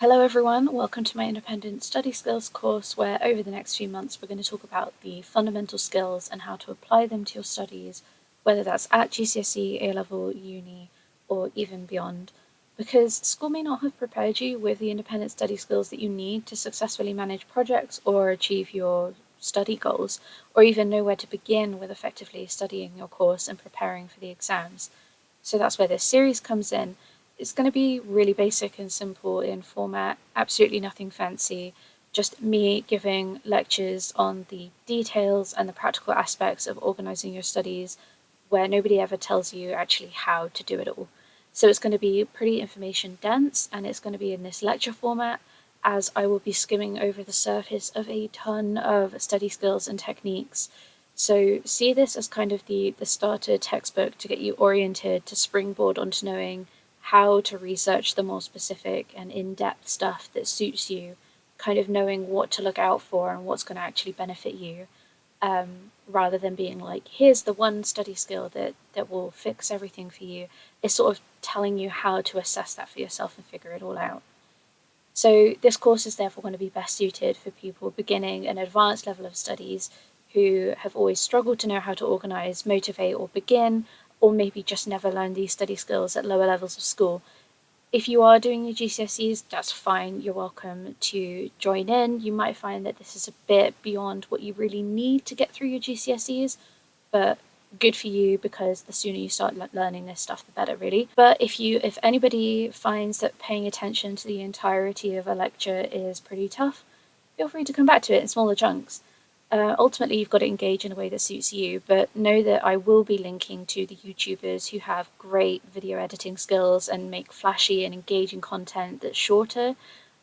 Hello everyone, welcome to my independent study skills course where over the next few months we're going to talk about the fundamental skills and how to apply them to your studies, whether that's at GCSE, A-level, uni, or even beyond. Because school may not have prepared you with the independent study skills that you need to successfully manage projects or achieve your study goals, or even know where to begin with effectively studying your course and preparing for the exams. So that's where this series comes in. It's going to be really basic and simple in format, absolutely nothing fancy, just me giving lectures on the details and the practical aspects of organising your studies, where nobody ever tells you actually how to do it all. So it's going to be pretty information dense, and it's going to be in this lecture format, as I will be skimming over the surface of a ton of study skills and techniques. So see this as kind of the starter textbook to get you oriented, to springboard onto knowing how to research the more specific and in-depth stuff that suits you, kind of knowing what to look out for and what's going to actually benefit you, rather than being like, here's the one study skill that will fix everything for you. It's sort of telling you how to assess that for yourself and figure it all out. So this course is therefore going to be best suited for people beginning an advanced level of studies who have always struggled to know how to organise, motivate, or begin, or maybe just never learned these study skills at lower levels of school. If you are doing your GCSEs, that's fine. You're welcome to join in. You might find that this is a bit beyond what you really need to get through your GCSEs, but good for you, because the sooner you start learning this stuff, the better, really. But if anybody finds that paying attention to the entirety of a lecture is pretty tough, feel free to come back to it in smaller chunks. Ultimately, you've got to engage in a way that suits you, but know that I will be linking to the YouTubers who have great video editing skills and make flashy and engaging content that's shorter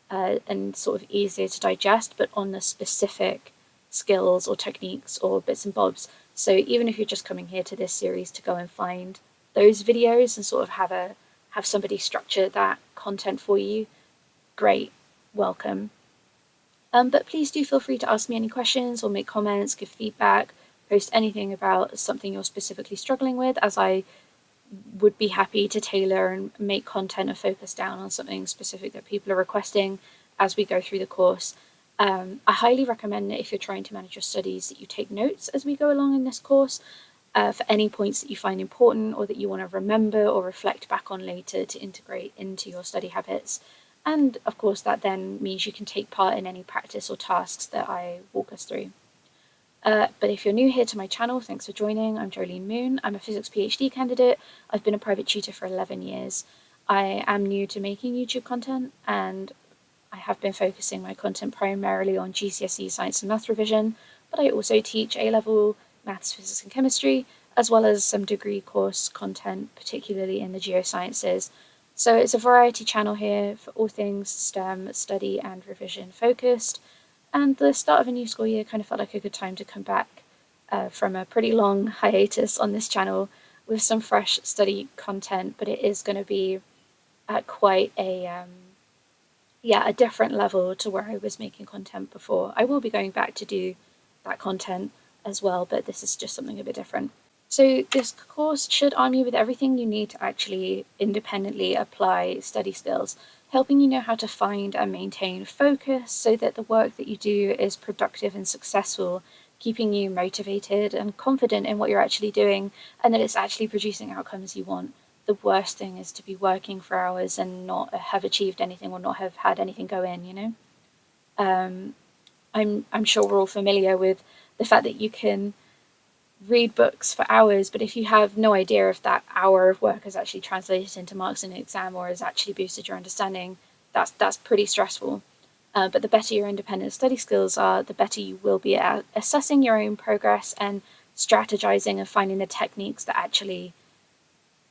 and sort of easier to digest, but on the specific skills or techniques or bits and bobs. So even if you're just coming here to this series to go and find those videos and sort of have somebody structure that content for you, great, welcome. But please do feel free to ask me any questions or make comments, give feedback, post anything about something you're specifically struggling with, as I would be happy to tailor and make content and focus down on something specific that people are requesting as we go through the course. I highly recommend that if you're trying to manage your studies, that you take notes as we go along in this course for any points that you find important or that you want to remember or reflect back on later to integrate into your study habits. And of course, that then means you can take part in any practice or tasks that I walk us through. But if you're new here to my channel, thanks for joining. I'm Jolene Moon. I'm a physics PhD candidate. I've been a private tutor for 11 years. I am new to making YouTube content, and I have been focusing my content primarily on GCSE science and math revision, but I also teach A-level maths, physics and chemistry, as well as some degree course content, particularly in the geosciences. So it's a variety channel here for all things STEM, study and revision focused. And the start of a new school year kind of felt like a good time to come back from a pretty long hiatus on this channel with some fresh study content, but it is going to be at quite a different level to where I was making content before. I will be going back to do that content as well, but this is just something a bit different. So this course should arm you with everything you need to actually independently apply study skills, helping you know how to find and maintain focus so that the work that you do is productive and successful, keeping you motivated and confident in what you're actually doing, and that it's actually producing outcomes you want. The worst thing is to be working for hours and not have achieved anything or not have had anything go in, you know? I'm sure we're all familiar with the fact that you can read books for hours, but if you have no idea if that hour of work has actually translated into marks in an exam or has actually boosted your understanding, that's pretty stressful. But the better your independent study skills are, the better you will be at assessing your own progress and strategizing and finding the techniques that actually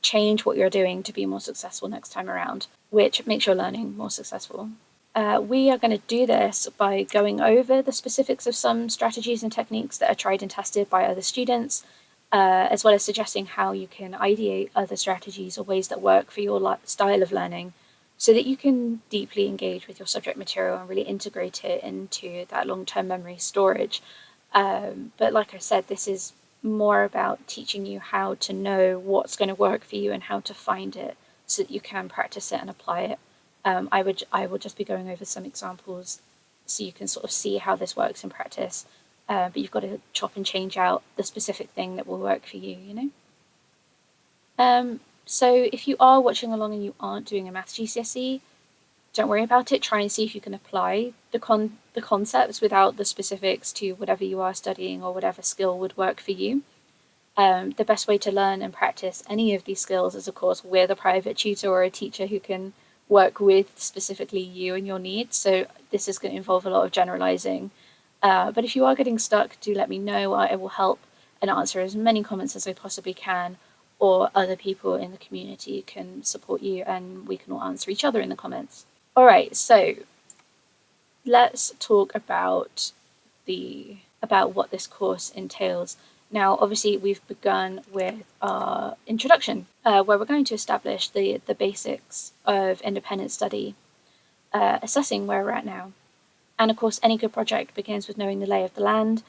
change what you're doing to be more successful next time around, which makes your learning more successful. We are going to do this by going over the specifics of some strategies and techniques that are tried and tested by other students, as well as suggesting how you can ideate other strategies or ways that work for your style of learning so that you can deeply engage with your subject material and really integrate it into that long-term memory storage. But like I said, this is more about teaching you how to know what's going to work for you and how to find it so that you can practice it and apply it I will just be going over some examples so you can sort of see how this works in practice. But you've got to chop and change out the specific thing that will work for you, you know? So if you are watching along and you aren't doing a maths GCSE, don't worry about it. Try and see if you can apply the concepts without the specifics to whatever you are studying or whatever skill would work for you. The best way to learn and practice any of these skills is, of course, with a private tutor or a teacher who can work with specifically you and your needs. So this is going to involve a lot of generalizing. But if you are getting stuck, do let me know. I will help and answer as many comments as I possibly can, or other people in the community can support you and we can all answer each other in the comments. All right, so let's talk about what this course entails. Now, obviously, we've begun with our introduction, where we're going to establish the basics of independent study, assessing where we're at now. And of course, any good project begins with knowing the lay of the land,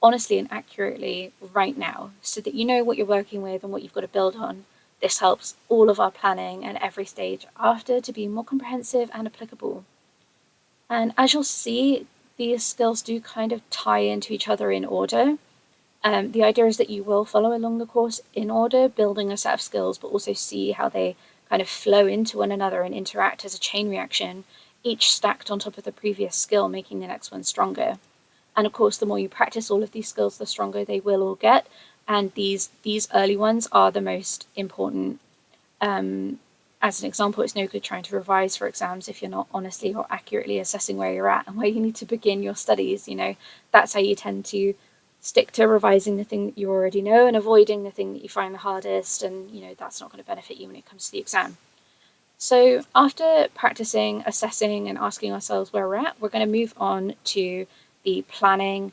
honestly and accurately right now, so that you know what you're working with and what you've got to build on. This helps all of our planning and every stage after to be more comprehensive and applicable. And as you'll see, these skills do kind of tie into each other in order. The idea is that you will follow along the course in order, building a set of skills, but also see how they kind of flow into one another and interact as a chain reaction, each stacked on top of the previous skill, making the next one stronger. And of course, the more you practice all of these skills, the stronger they will all get. And these early ones are the most important. As an example, it's no good trying to revise for exams if you're not honestly or accurately assessing where you're at and where you need to begin your studies. You know, that's how you tend to stick to revising the thing that you already know and avoiding the thing that you find the hardest. And, you know, that's not going to benefit you when it comes to the exam. So after practicing, assessing, and asking ourselves where we're at, we're going to move on to the planning,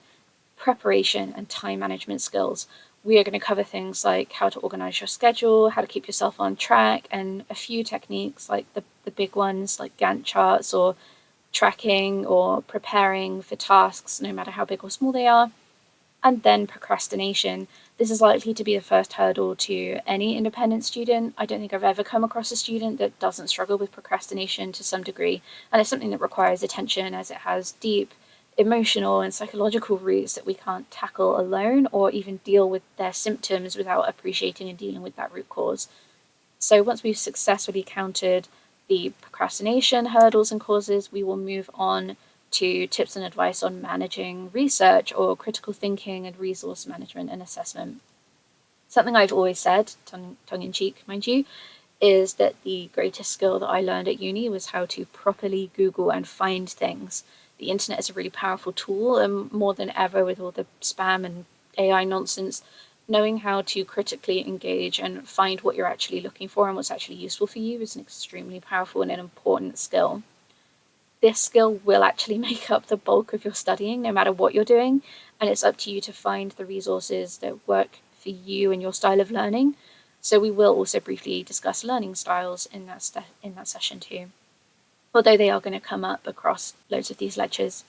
preparation, and time management skills. We are going to cover things like how to organize your schedule, how to keep yourself on track, and a few techniques like the big ones like Gantt charts or tracking or preparing for tasks, no matter how big or small they are. And then procrastination. This is likely to be the first hurdle to any independent student. I don't think I've ever come across a student that doesn't struggle with procrastination to some degree. And it's something that requires attention, as it has deep emotional and psychological roots that we can't tackle alone or even deal with their symptoms without appreciating and dealing with that root cause. So once we've successfully countered the procrastination hurdles and causes, we will move on to tips and advice on managing research or critical thinking and resource management and assessment. Something I've always said, tongue in cheek, mind you, is that the greatest skill that I learned at uni was how to properly Google and find things. The internet is a really powerful tool, and more than ever with all the spam and AI nonsense, knowing how to critically engage and find what you're actually looking for and what's actually useful for you is an extremely powerful and an important skill. This skill will actually make up the bulk of your studying, no matter what you're doing, and it's up to you to find the resources that work for you and your style of learning. So we will also briefly discuss learning styles in that session too, although they are going to come up across loads of these lectures.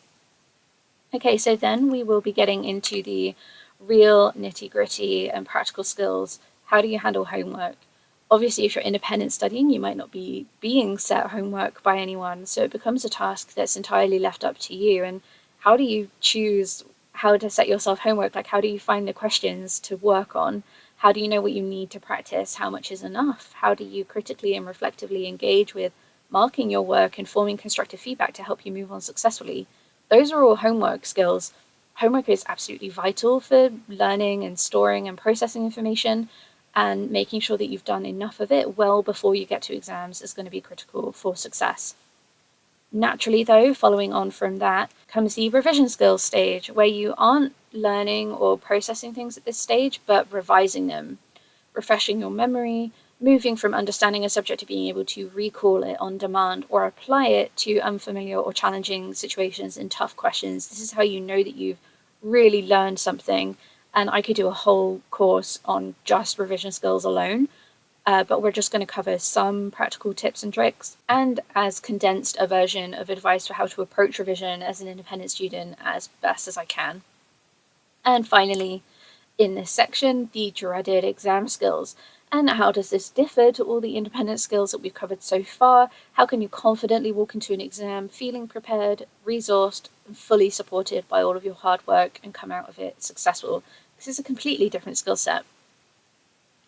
Okay, so then we will be getting into the real nitty-gritty and practical skills. How do you handle homework? Obviously, if you're independent studying, you might not be being set homework by anyone, so it becomes a task that's entirely left up to you. And how do you choose how to set yourself homework? Like, how do you find the questions to work on? How do you know what you need to practice? How much is enough? How do you critically and reflectively engage with marking your work and forming constructive feedback to help you move on successfully? Those are all homework skills. Homework is absolutely vital for learning and storing and processing information, and making sure that you've done enough of it well before you get to exams is going to be critical for success. Naturally, though, following on from that comes the revision skills stage, where you aren't learning or processing things at this stage, but revising them, refreshing your memory, moving from understanding a subject to being able to recall it on demand or apply it to unfamiliar or challenging situations and tough questions. This is how you know that you've really learned something. And I could do a whole course on just revision skills alone, but we're just going to cover some practical tips and tricks, and as condensed a version of advice for how to approach revision as an independent student as best as I can. And finally, in this section, the dreaded exam skills. And how does this differ to all the independent skills that we've covered so far? How can you confidently walk into an exam feeling prepared, resourced, and fully supported by all of your hard work and come out of it successful? This is a completely different skill set.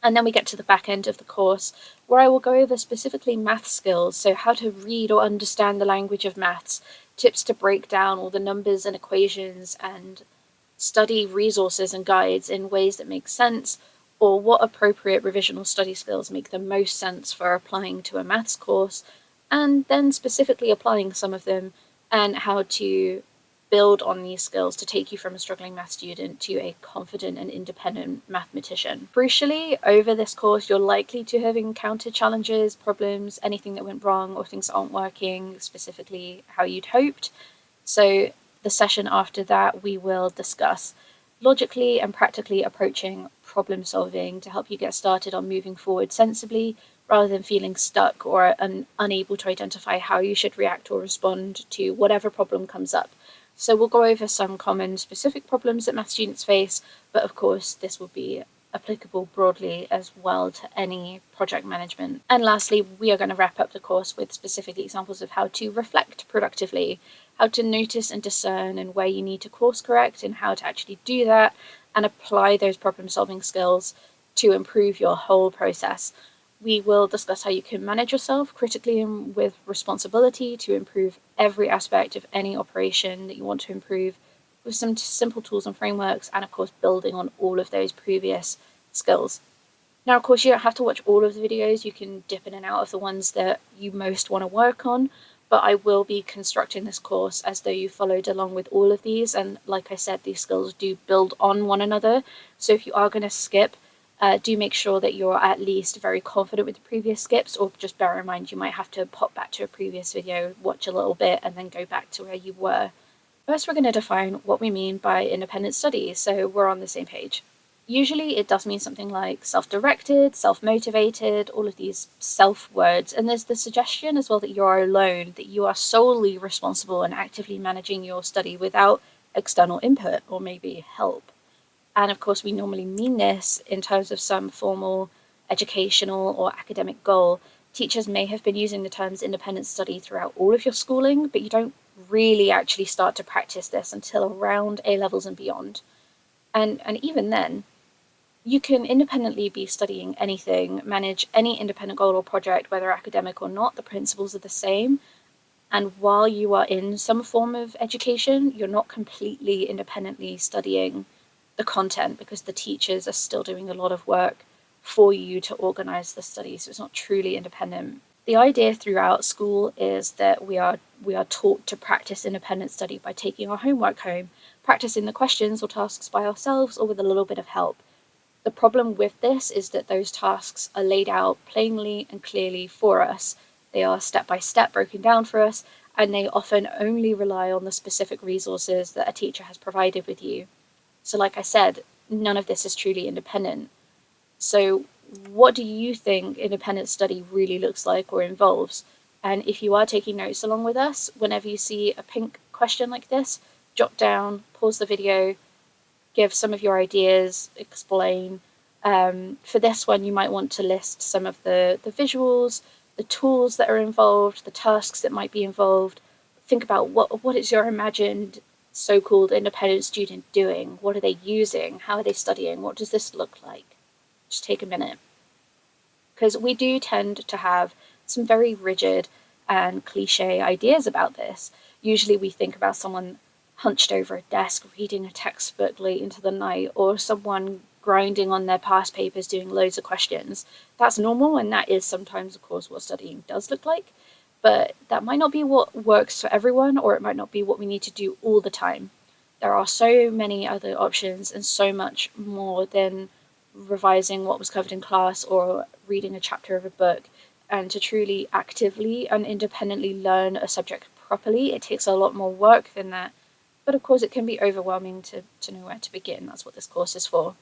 And then we get to the back end of the course, where I will go over specifically math skills, so how to read or understand the language of maths, tips to break down all the numbers and equations, and study resources and guides in ways that make sense, or what appropriate revisional study skills make the most sense for applying to a maths course, and then specifically applying some of them, and how to build on these skills to take you from a struggling math student to a confident and independent mathematician. Crucially, over this course, you're likely to have encountered challenges, problems, anything that went wrong, or things that aren't working specifically how you'd hoped. So the session after that, we will discuss logically and practically approaching problem solving to help you get started on moving forward sensibly rather than feeling stuck or unable to identify how you should react or respond to whatever problem comes up. So we'll go over some common specific problems that math students face, but of course this will be applicable broadly as well to any project management. And lastly, we are going to wrap up the course with specific examples of how to reflect productively, how to notice and discern and where you need to course correct and how to actually do that and apply those problem solving skills to improve your whole process. We will discuss how you can manage yourself critically and with responsibility to improve every aspect of any operation that you want to improve with some simple tools and frameworks, and of course building on all of those previous skills. Now, of course, you don't have to watch all of the videos. You can dip in and out of the ones that you most want to work on, but I will be constructing this course as though you followed along with all of these, and like I said, these skills do build on one another. So if you are going to skip, do make sure that you're at least very confident with the previous skips, or just bear in mind you might have to pop back to a previous video, watch a little bit, and then go back to where you were. First, we're going to define what we mean by independent study, so we're on the same page. Usually it does mean something like self-directed, self-motivated, all of these self words, and there's the suggestion as well that you are alone, that you are solely responsible and actively managing your study without external input or maybe help. And of course, we normally mean this in terms of some formal educational or academic goal. Teachers may have been using the terms independent study throughout all of your schooling, but you don't really actually start to practice this until around A levels and beyond. And even then, you can independently be studying anything, manage any independent goal or project, whether academic or not. The principles are the same. And while you are in some form of education, you're not completely independently studying the content because the teachers are still doing a lot of work for you to organize the study. So it's not truly independent. The idea throughout school is that we are taught to practice independent study by taking our homework home, practicing the questions or tasks by ourselves or with a little bit of help. The problem with this is that those tasks are laid out plainly and clearly for us. They are step by step broken down for us, and they often only rely on the specific resources that a teacher has provided with you. So like I said, none of this is truly independent. So what do you think independent study really looks like or involves? And if you are taking notes along with us, whenever you see a pink question like this, jot down, pause the video, give some of your ideas, explain. For this one, you might want to list some of the visuals, the tools that are involved, the tasks that might be involved. Think about what is your imagined so-called independent student doing? What are they using? How are they studying? What does this look like? Just take a minute. Because we do tend to have some very rigid and cliche ideas about this. Usually we think about someone hunched over a desk reading a textbook late into the night, or someone grinding on their past papers doing loads of questions. That's normal, and that is sometimes, of course, what studying does look like. But that might not be what works for everyone, or it might not be what we need to do all the time. There are so many other options and so much more than revising what was covered in class or reading a chapter of a book. And to truly actively and independently learn a subject properly, it takes a lot more work than that. But of course, it can be overwhelming to know where to begin. That's what this course is for.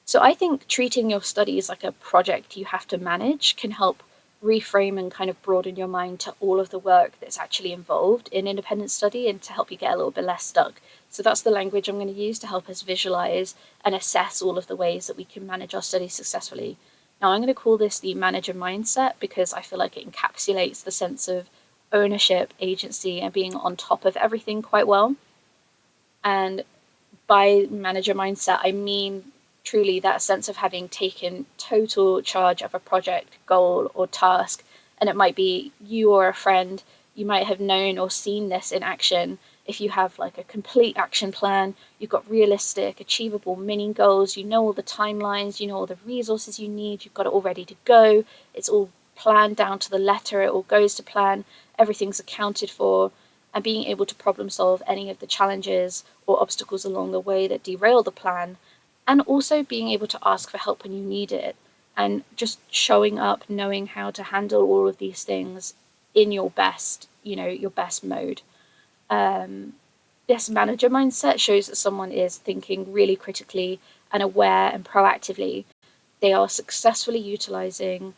So I think treating your studies like a project you have to manage can help reframe and kind of broaden your mind to all of the work that's actually involved in independent study and to help you get a little bit less stuck. So that's the language I'm going to use to help us visualize and assess all of the ways that we can manage our studies successfully. Now, I'm going to call this the manager mindset because I feel like it encapsulates the sense of ownership, agency, and being on top of everything quite well. And by manager mindset, I mean truly that sense of having taken total charge of a project, goal, or task. And it might be you or a friend, you might have known or seen this in action. If you have like a complete action plan, you've got realistic, achievable mini goals, you know all the timelines, you know all the resources you need, you've got it all ready to go, it's all planned down to the letter, it all goes to plan, everything's accounted for, and being able to problem solve any of the challenges or obstacles along the way that derail the plan, and also being able to ask for help when you need it, and just showing up, knowing how to handle all of these things in your best, your best mode. This manager mindset shows that someone is thinking really critically and aware and proactively. They are successfully utilizing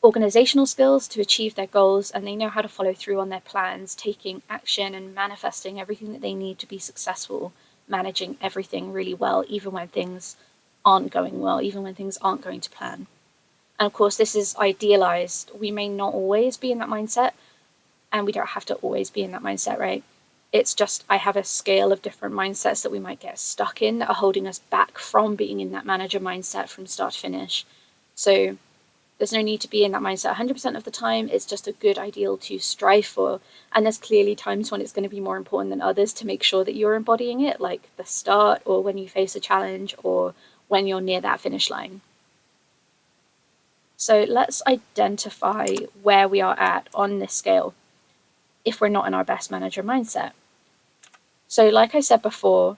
organizational skills to achieve their goals, and they know how to follow through on their plans, taking action and manifesting everything that they need to be successful, managing everything really well, even when things aren't going well, even when things aren't going to plan. And of course, this is idealized. We may not always be in that mindset, and we don't have to always be in that mindset, right? It's just I have a scale of different mindsets that we might get stuck in that are holding us back from being in that manager mindset from start to finish. So there's no need to be in that mindset 100% of the time. It's just a good ideal to strive for. And there's clearly times when it's going to be more important than others to make sure that you're embodying it, like the start or when you face a challenge or when you're near that finish line. So let's identify where we are at on this scale if we're not in our best manager mindset. So like I said before,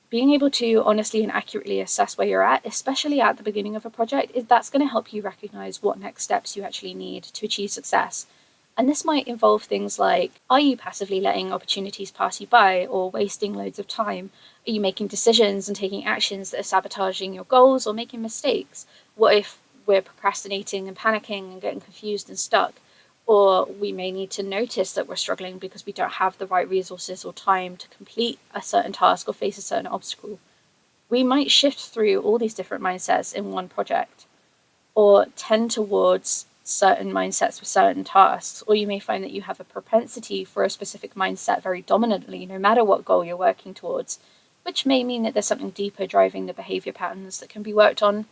being able to honestly and accurately assess where you're at, especially at the beginning of a project, that's going to help you recognize what next steps you actually need to achieve success. And this might involve things like, are you passively letting opportunities pass you by or wasting loads of time? Are you making decisions and taking actions that are sabotaging your goals or making mistakes? What if we're procrastinating and panicking and getting confused and stuck? Or we may need to notice that we're struggling because we don't have the right resources or time to complete a certain task or face a certain obstacle. We might shift through all these different mindsets in one project, or tend towards certain mindsets for certain tasks, or you may find that you have a propensity for a specific mindset very dominantly, no matter what goal you're working towards, which may mean that there's something deeper driving the behavior patterns that can be worked on.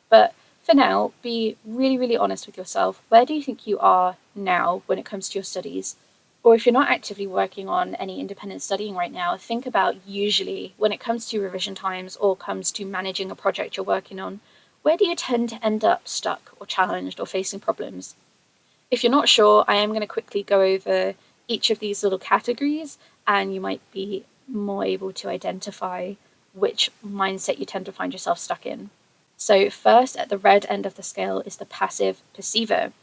But for now, be really, really honest with yourself. Where do you think you are now when it comes to your studies? Or if you're not actively working on any independent studying right now, think about usually when it comes to revision times or comes to managing a project you're working on, where do you tend to end up stuck or challenged or facing problems? If you're not sure, I am going to quickly go over each of these little categories, and you might be more able to identify which mindset you tend to find yourself stuck in. So first, at the red end of the scale is the passive perceiver.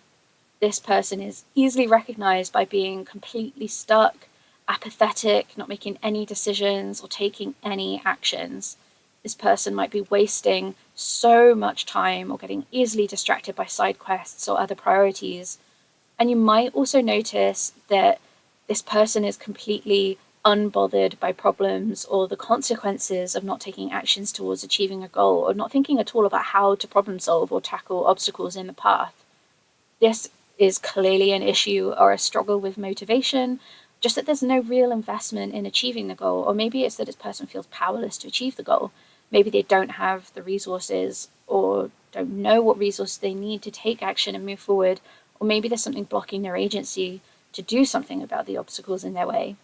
This person is easily recognized by being completely stuck, apathetic, not making any decisions or taking any actions. This person might be wasting so much time or getting easily distracted by side quests or other priorities. And you might also notice that this person is completely unbothered by problems or the consequences of not taking actions towards achieving a goal, or not thinking at all about how to problem solve or tackle obstacles in the path. This is clearly an issue or a struggle with motivation, just that there's no real investment in achieving the goal, or maybe it's that this person feels powerless to achieve the goal. Maybe they don't have the resources or don't know what resources they need to take action and move forward, or maybe there's something blocking their agency to do something about the obstacles in their way.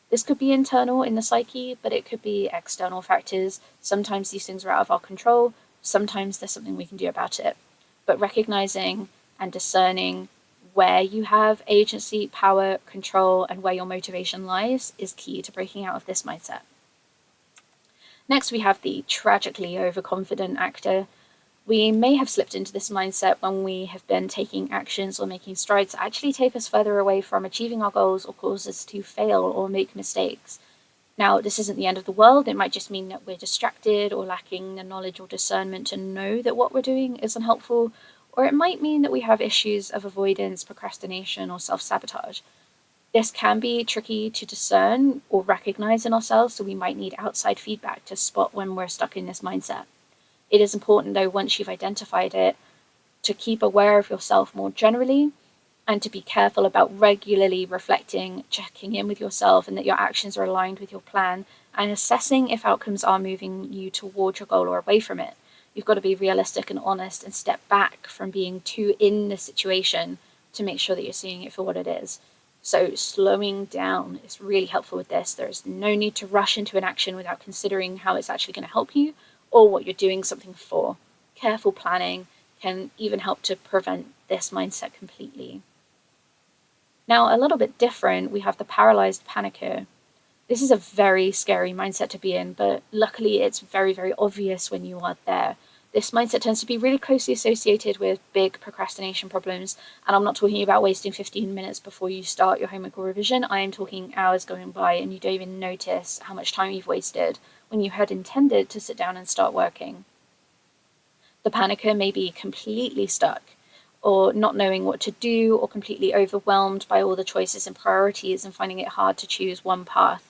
This could be internal in the psyche, but it could be external factors. Sometimes these things are out of our control, sometimes there's something we can do about it. But recognizing and discerning where you have agency, power, control, and where your motivation lies is key to breaking out of this mindset. Next, we have the tragically overconfident actor. We may have slipped into this mindset when we have been taking actions or making strides that actually take us further away from achieving our goals or cause us to fail or make mistakes. Now, this isn't the end of the world. It might just mean that we're distracted or lacking the knowledge or discernment to know that what we're doing isn't helpful, or it might mean that we have issues of avoidance, procrastination, or self-sabotage. This can be tricky to discern or recognize in ourselves, so we might need outside feedback to spot when we're stuck in this mindset. It is important, though, once you've identified it, to keep aware of yourself more generally, and to be careful about regularly reflecting, checking in with yourself, and that your actions are aligned with your plan, and assessing if outcomes are moving you toward your goal or away from it. You've got to be realistic and honest and step back from being too in the situation to make sure that you're seeing it for what it is. So slowing down is really helpful with this. There's no need to rush into an action without considering how it's actually going to help you or what you're doing something for. Careful planning can even help to prevent this mindset completely. Now, a little bit different, we have the Paralysed Panicker. This is a very scary mindset to be in, but luckily it's very, very obvious when you are there. This mindset tends to be really closely associated with big procrastination problems, and I'm not talking about wasting 15 minutes before you start your homework or revision. I am talking hours going by and you don't even notice how much time you've wasted when you had intended to sit down and start working. The panicker may be completely stuck, or not knowing what to do, or completely overwhelmed by all the choices and priorities and finding it hard to choose one path.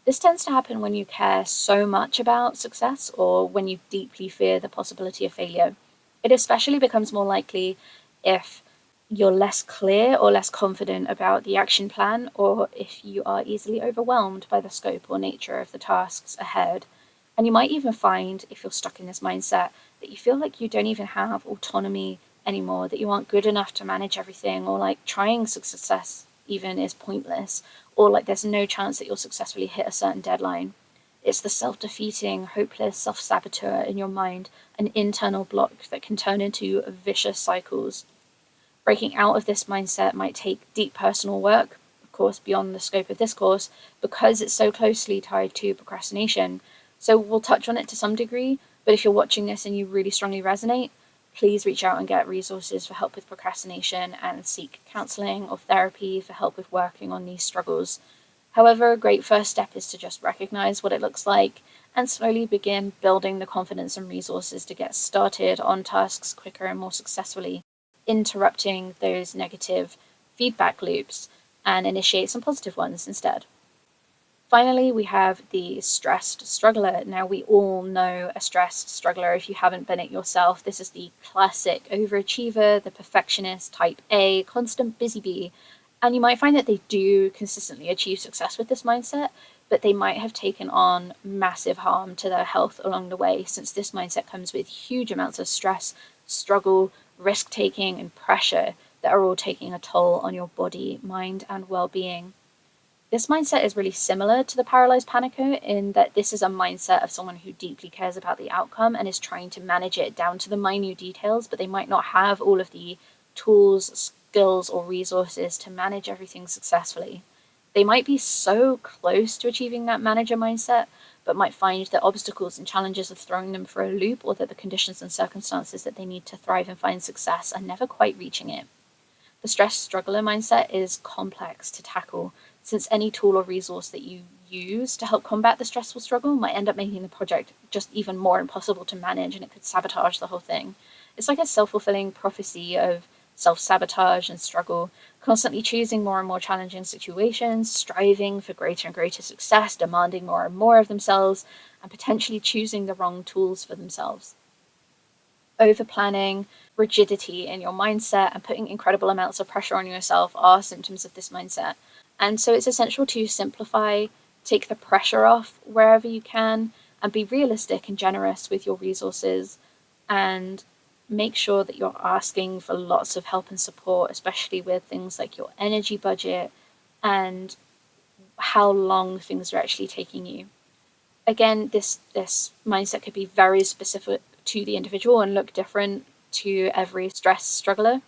This tends to happen when you care so much about success or when you deeply fear the possibility of failure. It especially becomes more likely if you're less clear or less confident about the action plan, or if you are easily overwhelmed by the scope or nature of the tasks ahead. And you might even find, if you're stuck in this mindset, that you feel like you don't even have autonomy anymore, that you aren't good enough to manage everything, or like trying success even is pointless, or like there's no chance that you'll successfully hit a certain deadline. It's the self-defeating, hopeless self-saboteur in your mind, an internal block that can turn into vicious cycles. Breaking out of this mindset might take deep personal work, of course, beyond the scope of this course, because it's so closely tied to procrastination. So we'll touch on it to some degree, but if you're watching this and you really strongly resonate, please reach out and get resources for help with procrastination and seek counseling or therapy for help with working on these struggles. However, a great first step is to just recognize what it looks like and slowly begin building the confidence and resources to get started on tasks quicker and more successfully, interrupting those negative feedback loops and initiate some positive ones instead. Finally, we have the stressed struggler. Now, we all know a stressed struggler if you haven't been it yourself. This is the classic overachiever, the perfectionist, type A, constant busy bee. And you might find that they do consistently achieve success with this mindset, but they might have taken on massive harm to their health along the way, since this mindset comes with huge amounts of stress, struggle, risk taking, and pressure that are all taking a toll on your body, mind, and well being. This mindset is really similar to the Paralysed Panicker in that this is a mindset of someone who deeply cares about the outcome and is trying to manage it down to the minute details, but they might not have all of the tools, skills, or resources to manage everything successfully. They might be so close to achieving that manager mindset, but might find that obstacles and challenges are throwing them for a loop, or that the conditions and circumstances that they need to thrive and find success are never quite reaching it. The stress struggler mindset is complex to tackle, since any tool or resource that you use to help combat the stressful struggle might end up making the project just even more impossible to manage, and it could sabotage the whole thing. It's like a self-fulfilling prophecy of self-sabotage and struggle, constantly choosing more and more challenging situations, striving for greater and greater success, demanding more and more of themselves, and potentially choosing the wrong tools for themselves. Over planning, rigidity in your mindset, and putting incredible amounts of pressure on yourself are symptoms of this mindset. And so it's essential to simplify, take the pressure off wherever you can, and be realistic and generous with your resources, and make sure that you're asking for lots of help and support, especially with things like your energy budget and how long things are actually taking you. Again, this mindset could be very specific to the individual and look different to every stress struggler,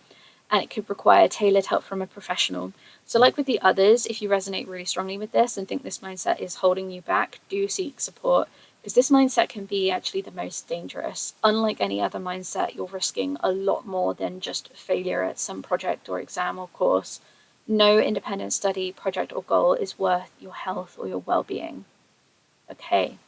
and it could require tailored help from a professional. So, like with the others, if you resonate really strongly with this and think this mindset is holding you back, do seek support, because this mindset can be actually the most dangerous. Unlike any other mindset, you're risking a lot more than just failure at some project or exam or course. No independent study, project, or goal is worth your health or your well-being. Okay.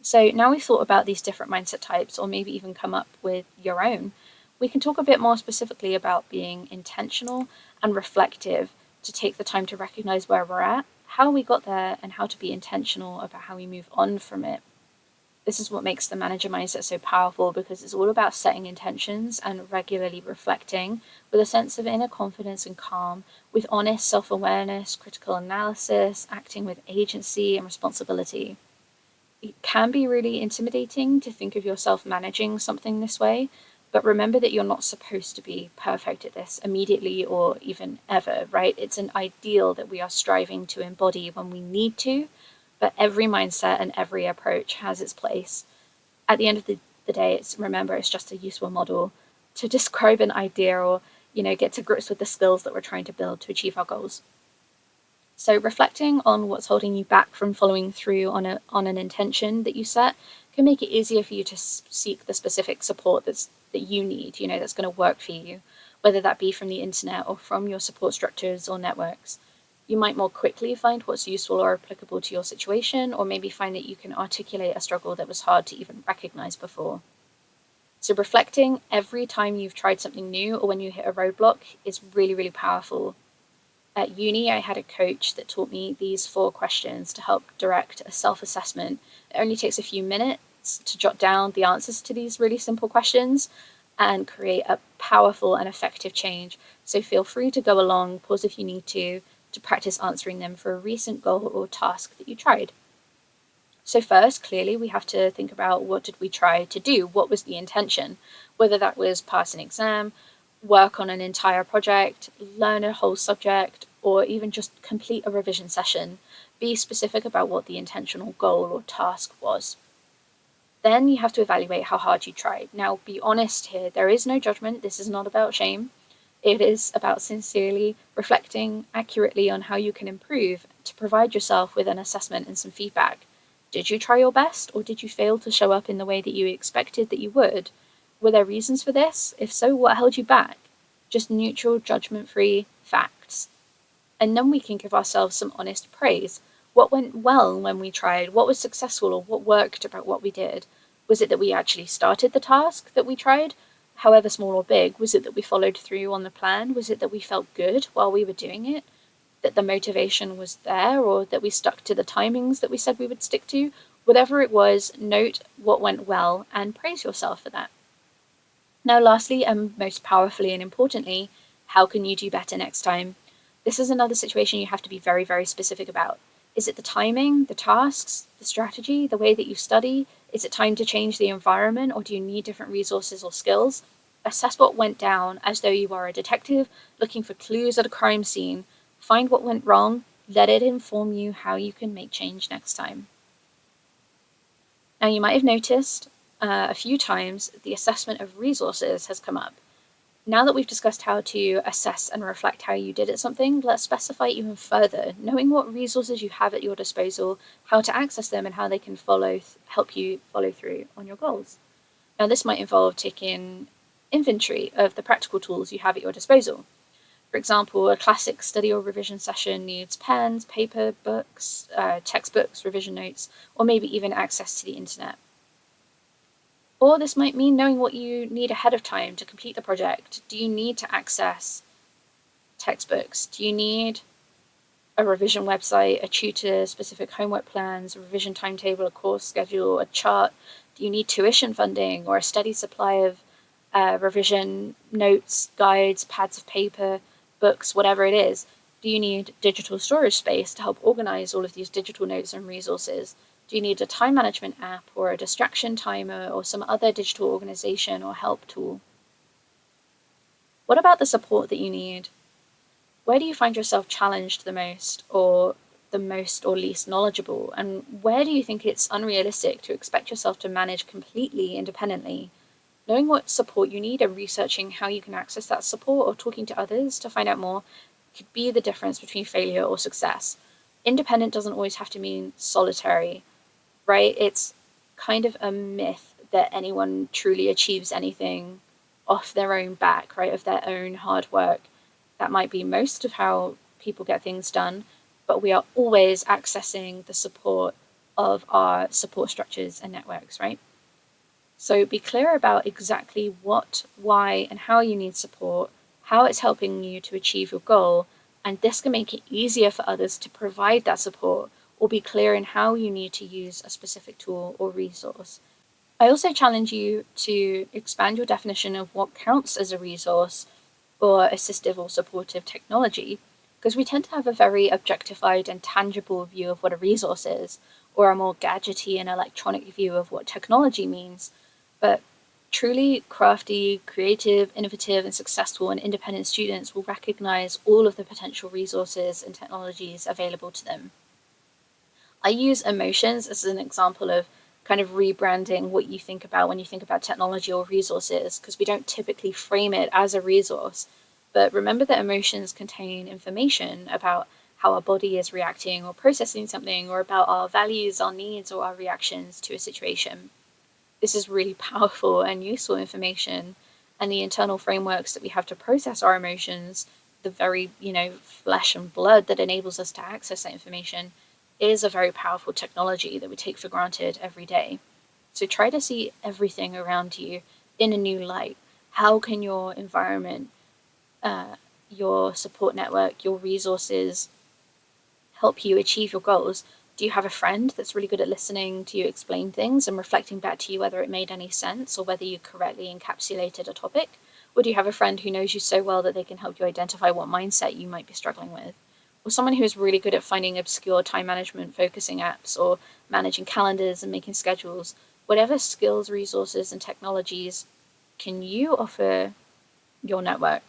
So now we've thought about these different mindset types, or maybe even come up with your own, we can talk a bit more specifically about being intentional and reflective, to take the time to recognize where we're at, how we got there, and how to be intentional about how we move on from it. This is what makes the manager mindset so powerful, because it's all about setting intentions and regularly reflecting with a sense of inner confidence and calm, with honest self-awareness, critical analysis, acting with agency and responsibility. It can be really intimidating to think of yourself managing something this way, but remember that you're not supposed to be perfect at this immediately or even ever, right? It's an ideal that we are striving to embody when we need to, but every mindset and every approach has its place. At the end of the day, it's just a useful model to describe an idea, or get to grips with the skills that we're trying to build to achieve our goals. So reflecting on what's holding you back from following through on an intention that you set can make it easier for you to seek the specific support that you need, that's going to work for you, whether that be from the internet or from your support structures or networks. You might more quickly find what's useful or applicable to your situation, or maybe find that you can articulate a struggle that was hard to even recognize before. So reflecting every time you've tried something new or when you hit a roadblock is really, really powerful. At uni, I had a coach that taught me these 4 questions to help direct a self-assessment. It only takes a few minutes to jot down the answers to these really simple questions and create a powerful and effective change. So feel free to go along, pause if you need to practice answering them for a recent goal or task that you tried. So first, clearly, we have to think about, what did we try to do? What was the intention? Whether that was pass an exam, work on an entire project, learn a whole subject, or even just complete a revision session. Be specific about what the intentional goal or task was. Then you have to evaluate how hard you tried. Now, be honest here. There is no judgment. This is not about shame. It is about sincerely reflecting accurately on how you can improve to provide yourself with an assessment and some feedback. Did you try your best, or did you fail to show up in the way that you expected that you would? Were there reasons for this? If so, what held you back? Just neutral, judgment-free facts. And then we can give ourselves some honest praise. What went well when we tried? What was successful, or what worked about what we did? Was it that we actually started the task that we tried, however small or big? Was it that we followed through on the plan? Was it that we felt good while we were doing it? That the motivation was there, or that we stuck to the timings that we said we would stick to? Whatever it was, note what went well and praise yourself for that. Now, lastly, and most powerfully and importantly, how can you do better next time? This is another situation you have to be very, very specific about. Is it the timing, the tasks, the strategy, the way that you study? Is it time to change the environment, or do you need different resources or skills? Assess what went down as though you are a detective looking for clues at a crime scene. Find what went wrong, let it inform you how you can make change next time. Now, you might have noticed a few times the assessment of resources has come up. Now that we've discussed how to assess and reflect how you did at something, let's specify even further, knowing what resources you have at your disposal, how to access them, and how they can help you follow through on your goals. Now, this might involve taking inventory of the practical tools you have at your disposal. For example, a classic study or revision session needs pens, paper, books, textbooks, revision notes, or maybe even access to the internet. Or this might mean knowing what you need ahead of time to complete the project. Do you need to access textbooks? Do you need a revision website, a tutor, specific homework plans, a revision timetable, a course schedule, a chart? Do you need tuition funding or a steady supply of revision notes, guides, pads of paper, books, whatever it is? Do you need digital storage space to help organize all of these digital notes and resources? Do you need a time management app or a distraction timer or some other digital organization or help tool? What about the support that you need? Where do you find yourself challenged the most or least knowledgeable? And where do you think it's unrealistic to expect yourself to manage completely independently? Knowing what support you need and researching how you can access that support, or talking to others to find out more, could be the difference between failure or success. Independent doesn't always have to mean solitary, right? It's kind of a myth that anyone truly achieves anything off their own back, right? Of their own hard work. That might be most of how people get things done, but we are always accessing the support of our support structures and networks, right? So be clear about exactly what, why, and how you need support, how it's helping you to achieve your goal, and this can make it easier for others to provide that support, or be clear in how you need to use a specific tool or resource. I also challenge you to expand your definition of what counts as a resource or assistive or supportive technology, because we tend to have a very objectified and tangible view of what a resource is, or a more gadgety and electronic view of what technology means. But truly crafty, creative, innovative, and successful and independent students will recognize all of the potential resources and technologies available to them. I use emotions as an example of kind of rebranding what you think about when you think about technology or resources, because we don't typically frame it as a resource. But remember that emotions contain information about how our body is reacting or processing something, or about our values, our needs, or our reactions to a situation. This is really powerful and useful information, and the internal frameworks that we have to process our emotions, the very, flesh and blood that enables us to access that information, is a very powerful technology that we take for granted every day. So try to see everything around you in a new light. How can your environment, your support network, your resources help you achieve your goals? Do you have a friend that's really good at listening to you explain things and reflecting back to you whether it made any sense or whether you correctly encapsulated a topic? Or do you have a friend who knows you so well that they can help you identify what mindset you might be struggling with? Or someone who is really good at finding obscure time management focusing apps, or managing calendars and making schedules? Whatever skills, resources, and technologies can you offer your network?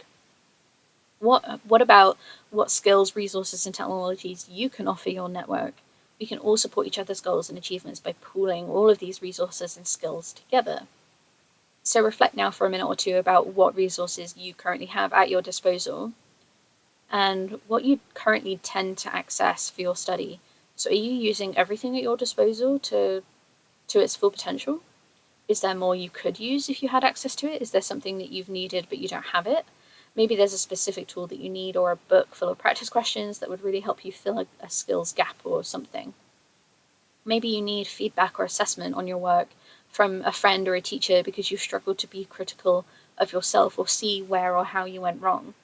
What about what skills, resources, and technologies you can offer your network? We can all support each other's goals and achievements by pooling all of these resources and skills together. So reflect now for a minute or two about what resources you currently have at your disposal and what you currently tend to access for your study. So are you using everything at your disposal to its full potential? Is there more you could use if you had access to it? Is there something that you've needed but you don't have it? Maybe there's a specific tool that you need, or a book full of practice questions that would really help you fill a skills gap or something. Maybe you need feedback or assessment on your work from a friend or a teacher because you struggled to be critical of yourself or see where or how you went wrong.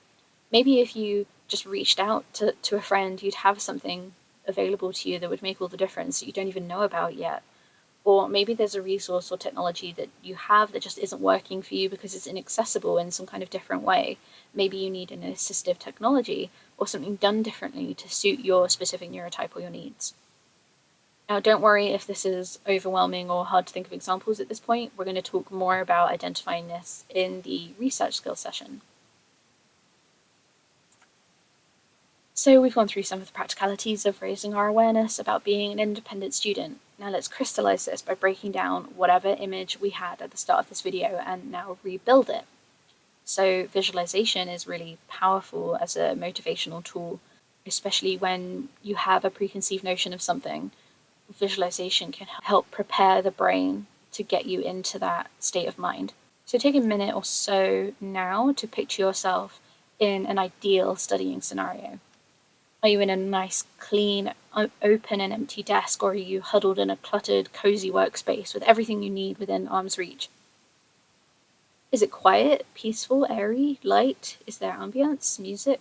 Maybe if you just reached out to a friend, you'd have something available to you that would make all the difference that you don't even know about yet. Or maybe there's a resource or technology that you have that just isn't working for you because it's inaccessible in some kind of different way. Maybe you need an assistive technology or something done differently to suit your specific neurotype or your needs. Now, don't worry if this is overwhelming or hard to think of examples at this point. We're going to talk more about identifying this in the research skills session. So we've gone through some of the practicalities of raising our awareness about being an independent student. Now let's crystallize this by breaking down whatever image we had at the start of this video and now rebuild it. So visualization is really powerful as a motivational tool, especially when you have a preconceived notion of something. Visualization can help prepare the brain to get you into that state of mind. So take a minute or so now to picture yourself in an ideal studying scenario. Are you in a nice, clean, open and empty desk, or are you huddled in a cluttered, cozy workspace with everything you need within arm's reach? Is it quiet, peaceful, airy, light? Is there ambience, music?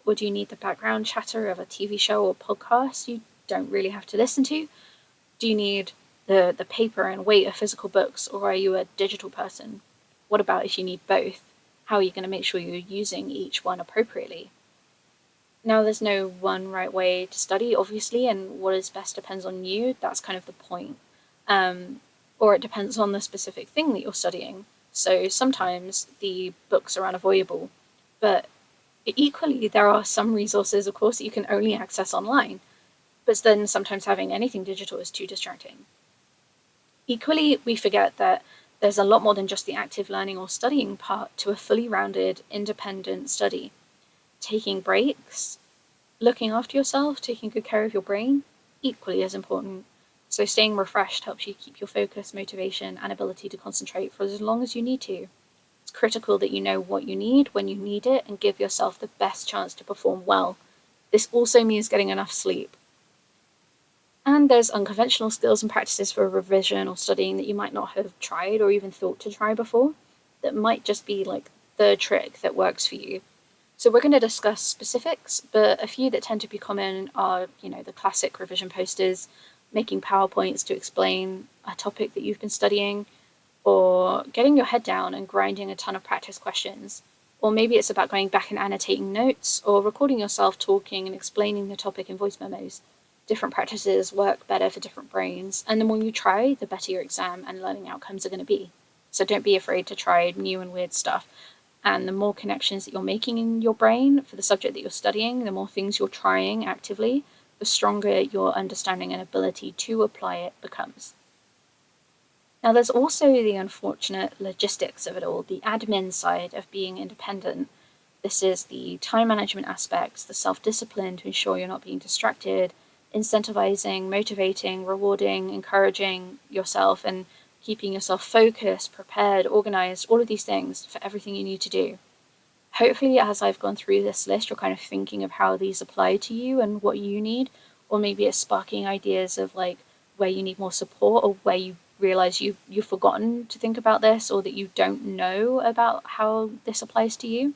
Or do you need the background chatter of a TV show or podcast you don't really have to listen to? Do you need the paper and weight of physical books, or are you a digital person? What about if you need both? How are you going to make sure you're using each one appropriately? Now, there's no one right way to study, obviously, and what is best depends on you. That's kind of the point. Or it depends on the specific thing that you're studying. So sometimes the books are unavoidable, but equally there are some resources, of course, that you can only access online. But then sometimes having anything digital is too distracting. Equally, we forget that there's a lot more than just the active learning or studying part to a fully rounded, independent study. Taking breaks, looking after yourself, taking good care of your brain, equally as important. So staying refreshed helps you keep your focus, motivation, and ability to concentrate for as long as you need to. It's critical that you know what you need when you need it and give yourself the best chance to perform well. This also means getting enough sleep. And there's unconventional skills and practices for revision or studying that you might not have tried or even thought to try before, that might just be like the trick that works for you. So we're going to discuss specifics, but a few that tend to be common are, the classic revision posters, making PowerPoints to explain a topic that you've been studying, or getting your head down and grinding a ton of practice questions. Or maybe it's about going back and annotating notes, or recording yourself talking and explaining the topic in voice memos. Different practices work better for different brains, and the more you try, the better your exam and learning outcomes are going to be. So don't be afraid to try new and weird stuff. And the more connections that you're making in your brain for the subject that you're studying, the more things you're trying actively, the stronger your understanding and ability to apply it becomes. Now, there's also the unfortunate logistics of it all, the admin side of being independent. This is the time management aspects, the self-discipline to ensure you're not being distracted, incentivizing, motivating, rewarding, encouraging yourself, and keeping yourself focused, prepared, organized, all of these things for everything you need to do. Hopefully, as I've gone through this list, you're kind of thinking of how these apply to you and what you need, or maybe it's sparking ideas of like where you need more support or where you realize you've forgotten to think about this or that you don't know about how this applies to you.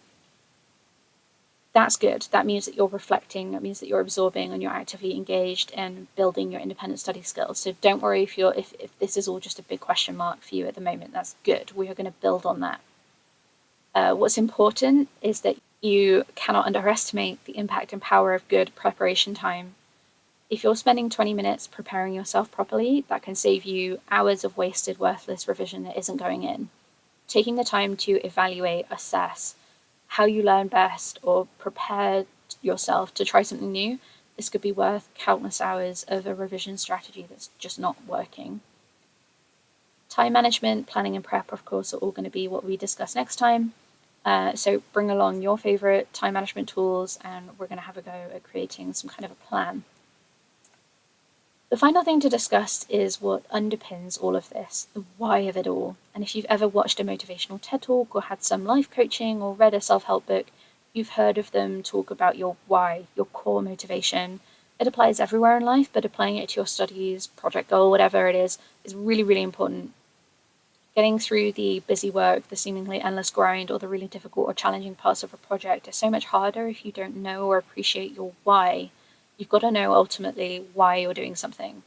That's good. That means that you're reflecting, that means that you're absorbing and you're actively engaged in building your independent study skills. So don't worry if this is all just a big question mark for you at the moment. That's good. We are going to build on that. What's important is that you cannot underestimate the impact and power of good preparation time. If you're spending 20 minutes preparing yourself properly, that can save you hours of wasted, worthless revision that isn't going in. Taking the time to evaluate, assess how you learn best, or prepare yourself to try something new, this could be worth countless hours of a revision strategy that's just not working. Time management, planning, and prep, of course, are all going to be what we discuss next time. So bring along your favorite time management tools, and we're going to have a go at creating some kind of a plan. The final thing to discuss is what underpins all of this, the why of it all. And if you've ever watched a motivational TED Talk or had some life coaching or read a self-help book, you've heard of them talk about your why, your core motivation. It applies everywhere in life, but applying it to your studies, project goal, whatever it is really, really important. Getting through the busy work, the seemingly endless grind, or the really difficult or challenging parts of a project is so much harder if you don't know or appreciate your why. You've got to know ultimately why you're doing something.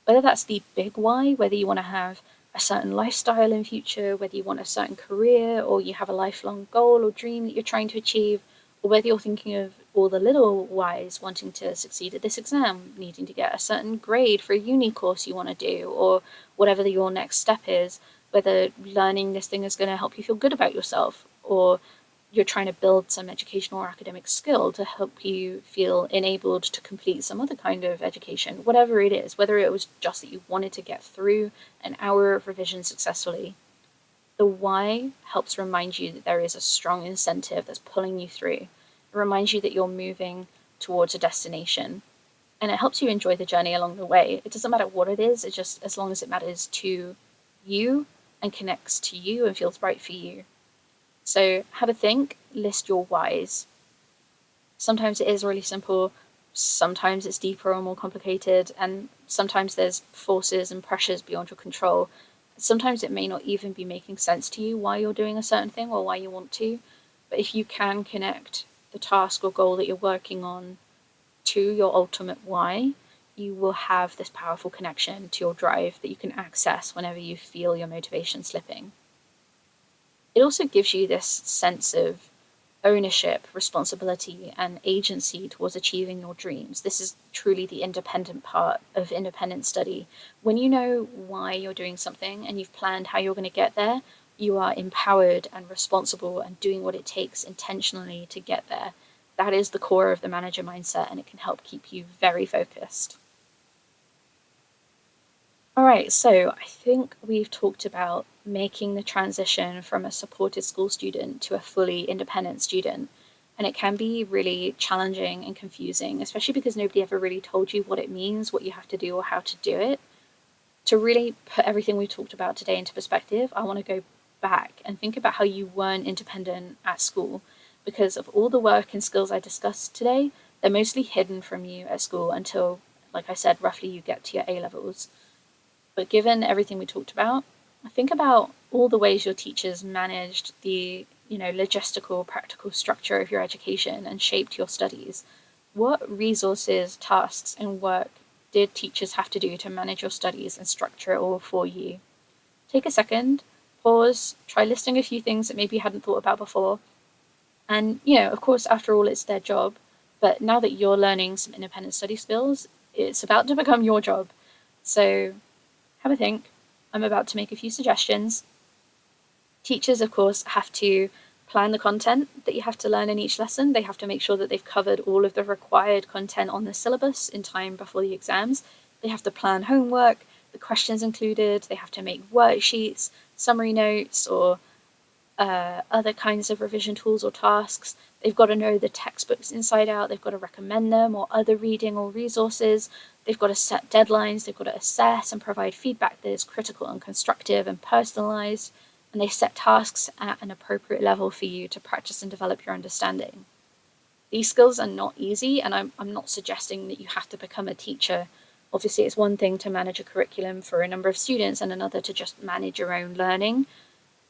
Whether that's the big why, whether you want to have a certain lifestyle in future, whether you want a certain career, or you have a lifelong goal or dream that you're trying to achieve, or whether you're thinking of all the little whys, wanting to succeed at this exam, needing to get a certain grade for a uni course you want to do, or whatever your next step is, whether learning this thing is going to help you feel good about yourself, or you're trying to build some educational or academic skill to help you feel enabled to complete some other kind of education, whatever it is, whether it was just that you wanted to get through an hour of revision successfully. The why helps remind you that there is a strong incentive that's pulling you through. It reminds you that you're moving towards a destination, and it helps you enjoy the journey along the way. It doesn't matter what it is, it's just as long as it matters to you and connects to you and feels right for you. So have a think, list your whys. Sometimes it is really simple, sometimes it's deeper or more complicated, and sometimes there's forces and pressures beyond your control. Sometimes it may not even be making sense to you why you're doing a certain thing or why you want to, but if you can connect the task or goal that you're working on to your ultimate why, you will have this powerful connection to your drive that you can access whenever you feel your motivation slipping. It also gives you this sense of ownership, responsibility, and agency towards achieving your dreams. This is truly the independent part of independent study. When you know why you're doing something and you've planned how you're going to get there, you are empowered and responsible and doing what it takes intentionally to get there. That is the core of the manager mindset, and it can help keep you very focused. All right, so I think we've talked about making the transition from a supported school student to a fully independent student. And it can be really challenging and confusing, especially because nobody ever really told you what it means, what you have to do, or how to do it. To really put everything we've talked about today into perspective, I want to go back and think about how you weren't independent at school. Because of all the work and skills I discussed today, they're mostly hidden from you at school until, like I said, roughly you get to your A levels. But given everything we talked about, think about all the ways your teachers managed the logistical, practical structure of your education and shaped your studies, what resources, tasks, and work did teachers have to do to manage your studies and structure it all for you? Take a second, pause, try listing a few things that maybe you hadn't thought about before. And, of course, after all, it's their job. But now that you're learning some independent study skills, it's about to become your job. So have a think. I'm about to make a few suggestions. Teachers, of course, have to plan the content that you have to learn in each lesson. They have to make sure that they've covered all of the required content on the syllabus in time before the exams. They have to plan homework, the questions included. They have to make worksheets, summary notes, or other kinds of revision tools or tasks. They've got to know the textbooks inside out. They've got to recommend them or other reading or resources. They've got to set deadlines. They've got to assess and provide feedback that is critical and constructive and personalized. And they set tasks at an appropriate level for you to practice and develop your understanding. These skills are not easy, and I'm not suggesting that you have to become a teacher. Obviously, it's one thing to manage a curriculum for a number of students and another to just manage your own learning.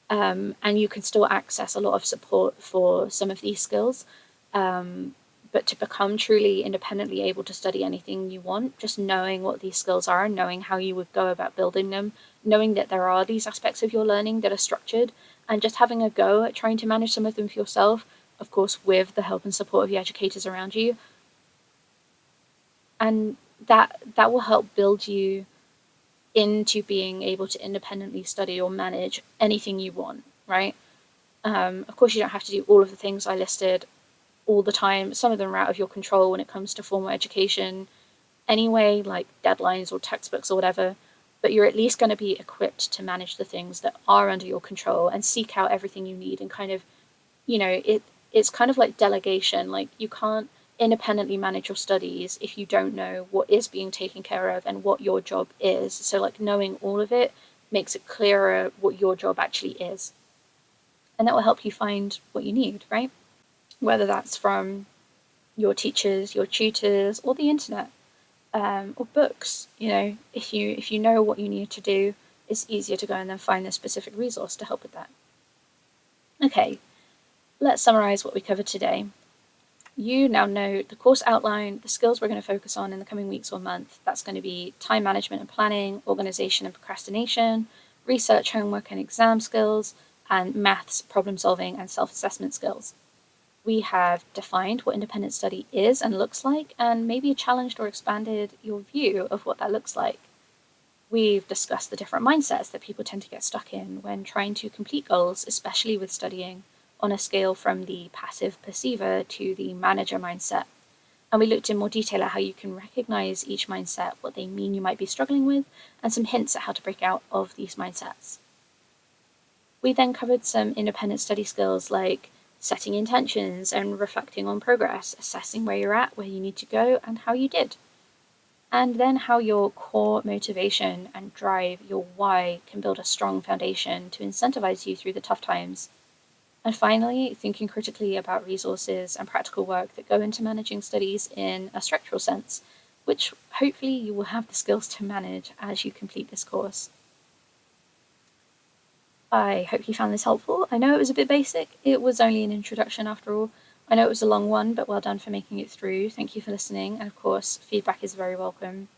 And you can still access a lot of support for some of these skills. But to become truly independently able to study anything you want, just knowing what these skills are and knowing how you would go about building them, knowing that there are these aspects of your learning that are structured, and just having a go at trying to manage some of them for yourself, of course, with the help and support of your educators around you. And that will help build you into being able to independently study or manage anything you want, right? Of course, you don't have to do all of the things I listed all the time. Some of them are out of your control when it comes to formal education anyway, like deadlines or textbooks or whatever, but you're at least going to be equipped to manage the things that are under your control and seek out everything you need and kind of, it's kind of like delegation. Like, you can't independently manage your studies if you don't know what is being taken care of and what your job is. So, like, knowing all of it makes it clearer what your job actually is. And that will help you find what you need, right? Whether that's from your teachers, your tutors, or the internet, or books. If you know what you need to do, it's easier to go and then find the specific resource to help with that. Okay, let's summarize what we covered today. You now know the course outline, the skills we're going to focus on in the coming weeks or month. That's going to be time management and planning, organization and procrastination, research, homework and exam skills, and maths, problem solving, and self-assessment skills. We have defined what independent study is and looks like, and maybe challenged or expanded your view of what that looks like. We've discussed the different mindsets that people tend to get stuck in when trying to complete goals, especially with studying, on a scale from the passive perceiver to the manager mindset. And we looked in more detail at how you can recognize each mindset, what they mean you might be struggling with, and some hints at how to break out of these mindsets. We then covered some independent study skills like setting intentions and reflecting on progress, assessing where you're at, where you need to go, and how you did. And then how your core motivation and drive, your why, can build a strong foundation to incentivize you through the tough times. And finally, thinking critically about resources and practical work that go into managing studies in a structural sense, which hopefully you will have the skills to manage as you complete this course. I hope you found this helpful. I know it was a bit basic. It was only an introduction after all. I know it was a long one, but well done for making it through. Thank you for listening. And of course, feedback is very welcome.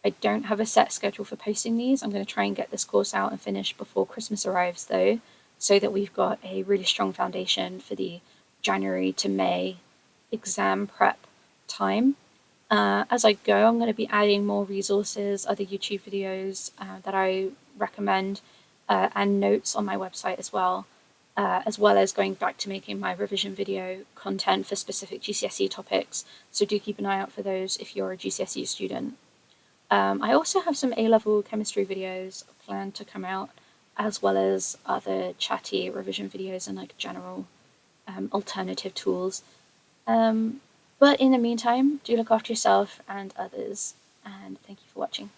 I don't have a set schedule for posting these. I'm going to try and get this course out and finished before Christmas arrives, though, so that we've got a really strong foundation for the January to May exam prep time. As I go, I'm going to be adding more resources, other YouTube videos that I recommend, and notes on my website as well as going back to making my revision video content for specific GCSE topics. So do keep an eye out for those if you're a GCSE student. I also have some A-level chemistry videos planned to come out, as well as other chatty revision videos and like general alternative tools. But in the meantime, do look after yourself and others, and thank you for watching.